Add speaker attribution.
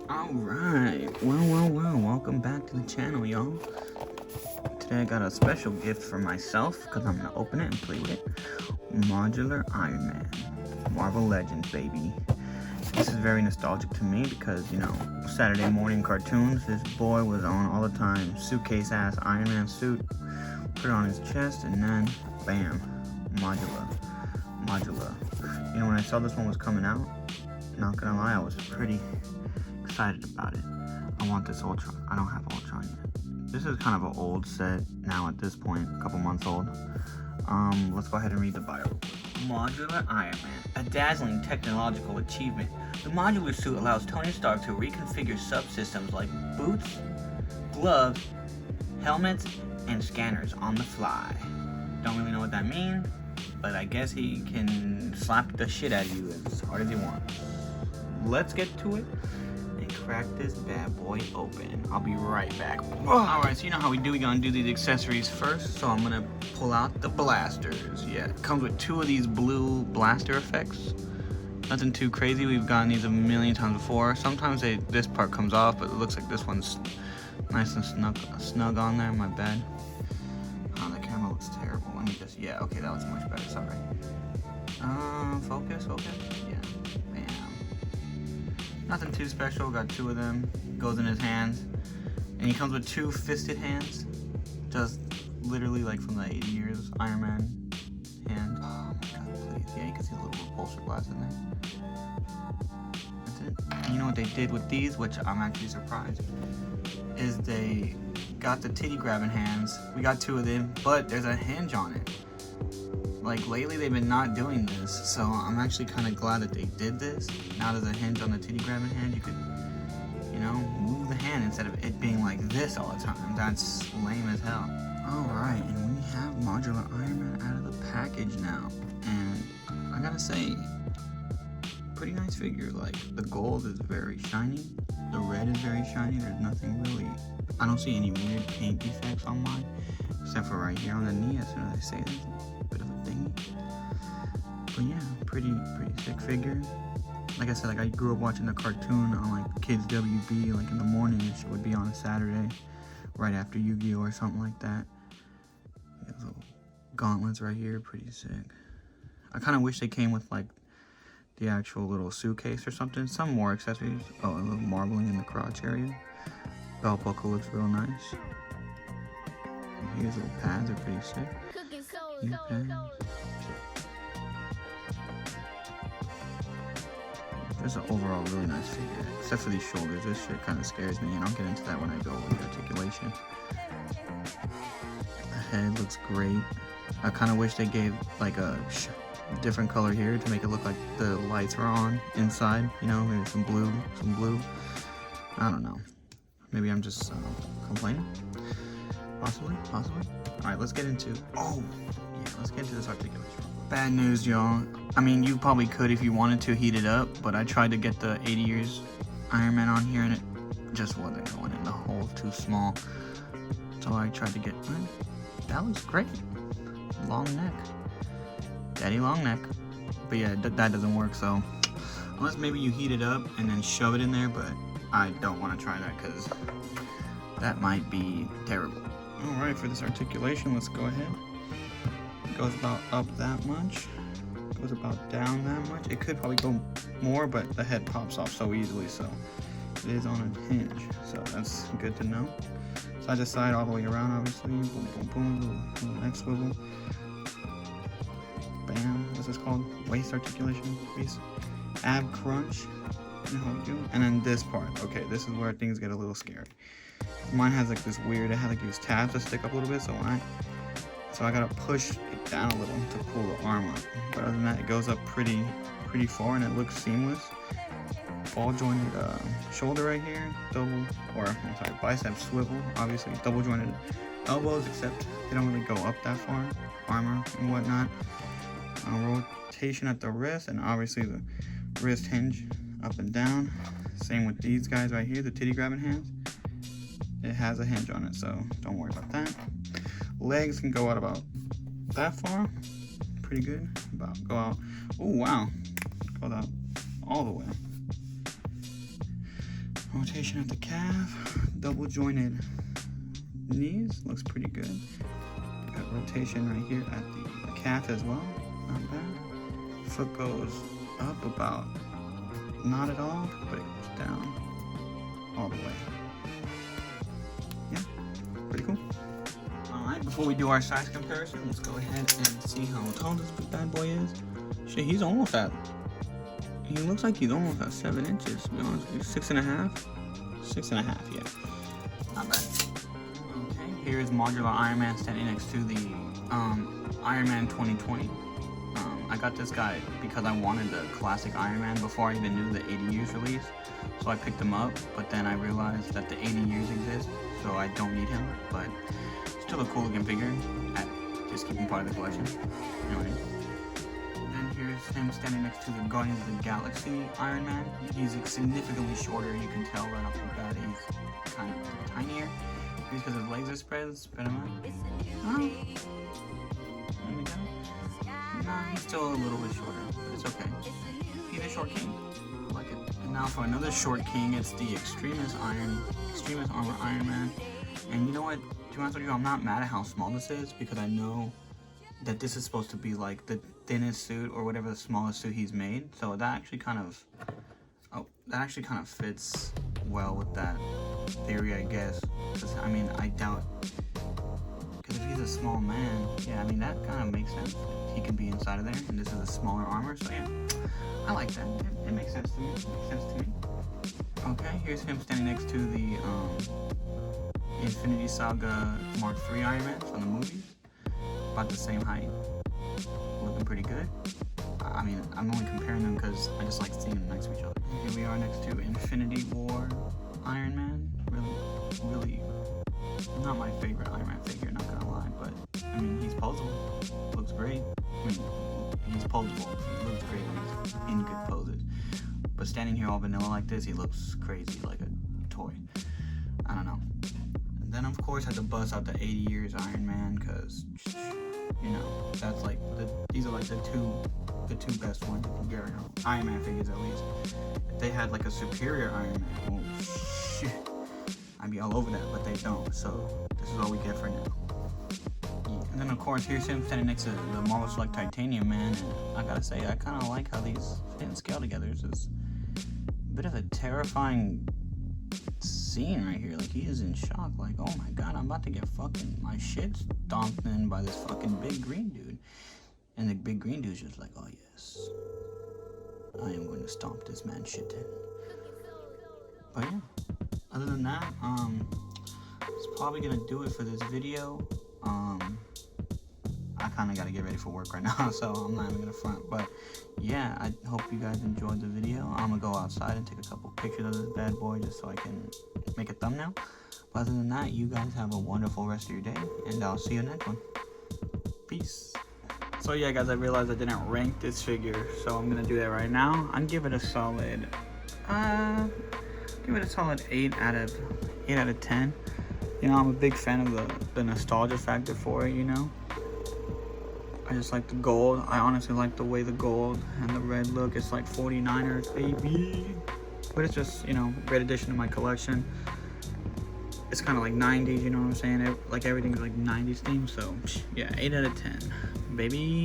Speaker 1: Alright, well, welcome back to the channel, y'all. Today I got a special gift for myself, because I'm going to open it and play with it. Modular Iron Man. Marvel Legends, baby. This is very nostalgic to me because, you know, Saturday morning cartoons, this boy was on all the time. Suitcase-ass Iron Man suit, put it on his chest, and then, bam, Modular. You know, when I saw this one was coming out, not gonna lie, I was pretty excited about it. I want this Ultron. I don't have Ultron yet. This is kind of an old set now at this point, a couple months old. Let's go ahead and read the bio. Modular Iron Man, a dazzling technological achievement. The modular suit allows Tony Stark to reconfigure subsystems like boots, gloves, helmets, and scanners on the fly. Don't really know what that means, but I guess he can slap the shit out of you as hard as he wants. Let's get to it and crack this bad boy open. I'll be right back. Alright, so you know how we do. We're gonna do these accessories first. So I'm gonna pull out the blasters. Yeah, it comes with 2 of these blue blaster effects. Nothing too crazy. We've gotten these a million times before. Sometimes this part comes off, but it looks like this one's nice and snug on there. My bad. Oh, the camera looks terrible. Let me just, yeah, okay, that looks much better. Sorry. Focus. Yeah. Nothing too special, got 2 of them, goes in his hands, and he comes with 2 fisted hands, just literally like from the 80 years Iron Man hand. Oh my god, please. Yeah, you can see a little repulsor glass in there. That's it. And you know what they did with these, which I'm actually surprised, is they got the titty grabbing hands. We got 2 of them, but there's a hinge on it. Like, lately they've been not doing this, so I'm actually kind of glad that they did this. Now there's a hinge on the titty grabbing hand. You could, you know, move the hand instead of it being like this all the time. That's lame as hell. Alright, and we have Modular Iron Man out of the package now. And I gotta say, pretty nice figure. Like, the gold is very shiny. The red is very shiny. There's nothing really, I don't see any weird paint defects on mine. Except for right here on the knee, as soon as I say this. Bit of a thingy. But yeah, pretty sick figure. Like I said, like I grew up watching the cartoon on like Kids WB, like in the morning. It would be on a Saturday, right after Yu-Gi-Oh or something like that. Yeah, little gauntlets right here, pretty sick. I kind of wish they came with like the actual little suitcase or something. Some more accessories. Oh, a little marbling in the crotch area. Belt buckle looks real nice. And here's little pads, are pretty sick. There's an overall really nice figure, except for these shoulders. This shit kind of scares me, and I'll get into that when I go with the articulation. The head looks great. I kind of wish they gave like a different color here to make it look like the lights were on inside. You know, maybe some blue. I don't know. Maybe I'm just complaining. Possibly. Alright, let's get into, let's get into this articulation. Bad news, y'all. I mean, you probably could if you wanted to heat it up, but I tried to get the 80 years Iron Man on here and it just wasn't going in. The hole's too small. So I tried to get, that looks great. Long neck. Daddy long neck. But yeah, that doesn't work, so unless maybe you heat it up and then shove it in there, but I don't want to try that because that might be terrible. Alright, for this articulation, let's go ahead. It goes about up that much. Goes about down that much. It could probably go more, but the head pops off so easily, so it is on a hinge. So that's good to know. Side to side, all the way around, obviously. Boom, little neck swivel. Bam, what's this called? Waist articulation piece. Ab crunch. And then this part. Okay, this is where things get a little scary. Mine has like this weird, it has like these tabs that stick up a little bit, so I gotta push it down a little to pull the arm up. But other than that, it goes up pretty far and it looks seamless. Ball jointed shoulder right here, bicep swivel, obviously double jointed elbows, except they don't really go up that far, armor and whatnot. Rotation at the wrist, and obviously the wrist hinge up and down. Same with these guys right here, the titty grabbing hands. It has a hinge on it, so don't worry about that. Legs can go out about that far. Pretty good. Go out. Oh, wow. Go out all the way. Rotation of the calf, double jointed knees, looks pretty good. Got rotation right here at the calf as well, not bad. Foot goes up about, not at all, but it goes down all the way. Yeah, pretty cool. Alright, before we do our size comparison, let's go ahead and see how tall this bad boy is. Shit, he's almost at, he looks like he's almost at 7 inches, to be honest with you. 6.5? 6.5, yeah. Not bad. Okay, here is Modular Iron Man standing next to the Iron Man 2020. I got this guy because I wanted the classic Iron Man before I even knew the 80 years release. So I picked him up, but then I realized that the 80 years exist, so I don't need him. But still a cool looking figure, just keeping part of the collection. You know what I mean? Then here's him standing next to the Guardians of the Galaxy Iron Man. He's significantly shorter, you can tell right off the bat he's kind of tinier. Maybe because his legs are spread him out. Oh. There we go. Nah, he's still a little bit shorter, but it's okay. He's a short king. I like it. And now for another short king, it's the Extremis Armor Iron Man. And you know what? To be honest with you, I'm not mad at how small this is because I know that this is supposed to be like the thinnest suit or whatever the smallest suit he's made. So that actually kind of fits well with that theory, I guess. I mean, I doubt, because if he's a small man, yeah, I mean, that kind of makes sense. He can be inside of there, and this is a smaller armor, so yeah, I like that. It makes sense to me. It makes sense to me. Okay, here's him standing next to the Infinity Saga Mark III Iron Man from the movies. About the same height. Looking pretty good. I mean, I'm only comparing them because I just like seeing them next to each other. Here we are next to Infinity War Iron Man. Really, not my favorite Iron Man figure, not gonna lie, but I mean, he's posable. Looks great. I mean, he's posable. He looks great when he's in good poses. But standing here all vanilla like this, he looks crazy, like a toy. I don't know. And then of course I had to bust out the 80 years Iron Man, because you know, that's like these are like the two best ones you can get right now. Iron Man figures at least. If they had like a superior Iron Man, oh shit, I'd be all over that, but they don't. So this is all we get for now. Yeah. And then of course here's him standing next to the Marvel Select Titanium Man, and I gotta say I kind of like how these fit and scale together. It's just a bit of a terrifying scene right here. Like, he is in shock, like, oh my god, I'm about to get fucking my shit stomped in by this fucking big green dude. And the big green dude's just like, oh yes, I am going to stomp this man's shit in. But yeah, other than that, it's probably gonna do it for this video. I kind of got to get ready for work right now, so I'm not even gonna front. But yeah, I hope you guys enjoyed the video. I'm gonna go outside and take a couple pictures of this bad boy just so I can make a thumbnail. But other than that, you guys have a wonderful rest of your day, and I'll see you next one. Out. So yeah guys, I realized I didn't rank this figure, so I'm gonna do that right now. I'd give it a solid 8 out of 10. You know, I'm a big fan of the nostalgia factor for it, you know. I just like the gold. I honestly like the way the gold and the red look. It's like 49ers, baby. But it's just, you know, a great addition to my collection. It's kind of like 90s, you know what I'm saying? Like everything's like 90s themed, so yeah, 8 out of 10, baby.